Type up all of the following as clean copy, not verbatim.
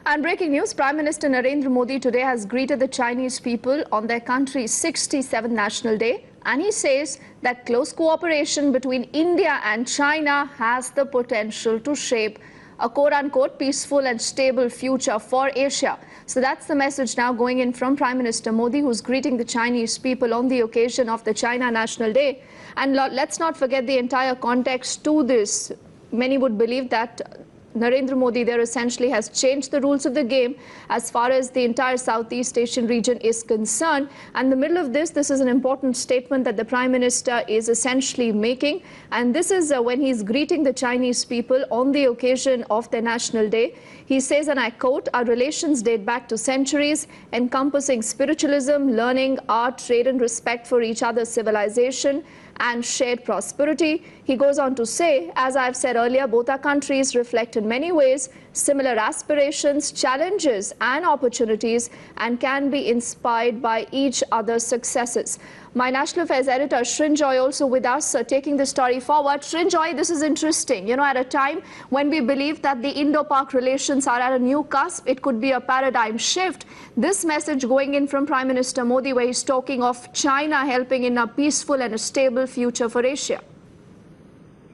And breaking news, Prime Minister Narendra Modi today has greeted the Chinese people on their country's 67th National Day. And he says that close cooperation between India and China has the potential to shape a quote-unquote peaceful and stable future for Asia. So that's the message now going in from Prime Minister Modi, who's greeting the Chinese people on the occasion of the China National Day. And let's not forget the entire context to this. Many would believe that Narendra Modi there essentially has changed the rules of the game as far as the entire Southeast Asian region is concerned. And in the middle of this is an important statement that the Prime Minister is essentially making. And this is when he's greeting the Chinese people on the occasion of their National Day. He says, and I quote, "Our relations date back to centuries, encompassing spiritualism, learning, art, trade and respect for each other's civilization and shared prosperity." He goes on to say, as I've said earlier, both our countries reflect in many ways similar aspirations, challenges and opportunities and can be inspired by each other's successes. My National Affairs editor, Srinjoy, also with us, taking the story forward. Srinjoy, this is interesting. You know, at a time when we believe that the Indo-Pak relations are at a new cusp, it could be a paradigm shift. This message going in from Prime Minister Modi, where he's talking of China helping in a peaceful and a stable future for Asia.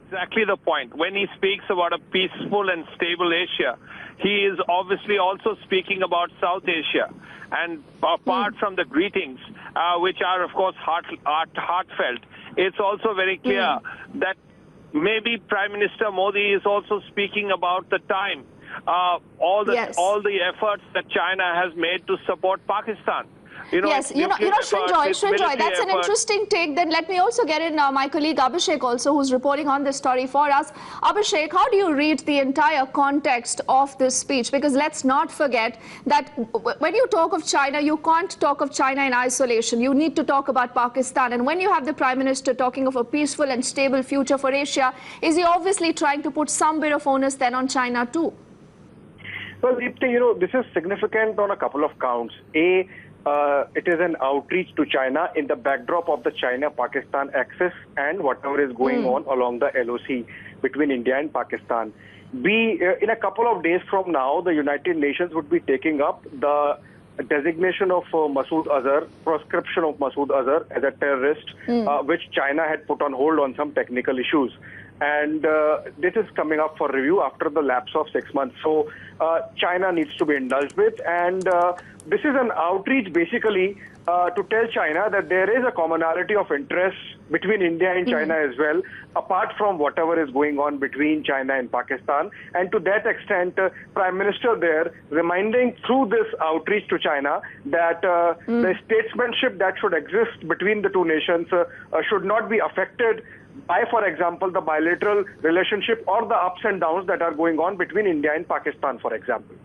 Exactly the point. When he speaks about a peaceful and stable Asia, he is obviously also speaking about South Asia. And apart from the greetings, which are, of course, heartfelt, it's also very clear that maybe Prime Minister Modi is also speaking about the time, all the efforts that China has made to support Pakistan. Srinjoy, that's an interesting take. Then let me also get in my colleague Abhishek also, who's reporting on this story for us. Abhishek, how do you read the entire context of this speech? Because let's not forget that when you talk of China, you can't talk of China in isolation. You need to talk about Pakistan. And when you have the Prime Minister talking of a peaceful and stable future for Asia, is he obviously trying to put some bit of onus then on China too? Well, Deepti, this is significant on a couple of counts. It is an outreach to China in the backdrop of the China-Pakistan axis and whatever is going on along the LOC between India and Pakistan. In a couple of days from now, the United Nations would be taking up the designation of Masood Azhar, proscription of Masood Azhar as a terrorist, which China had put on hold on some technical issues. And this is coming up for review after the lapse of 6 months. So China needs to be indulged with. And this is an outreach basically to tell China that there is a commonality of interest between India and China as well, apart from whatever is going on between China and Pakistan. And to that extent, Prime Minister there reminding through this outreach to China that the statesmanship that should exist between the two nations should not be affected by, for example, the bilateral relationship or the ups and downs that are going on between India and Pakistan, for example.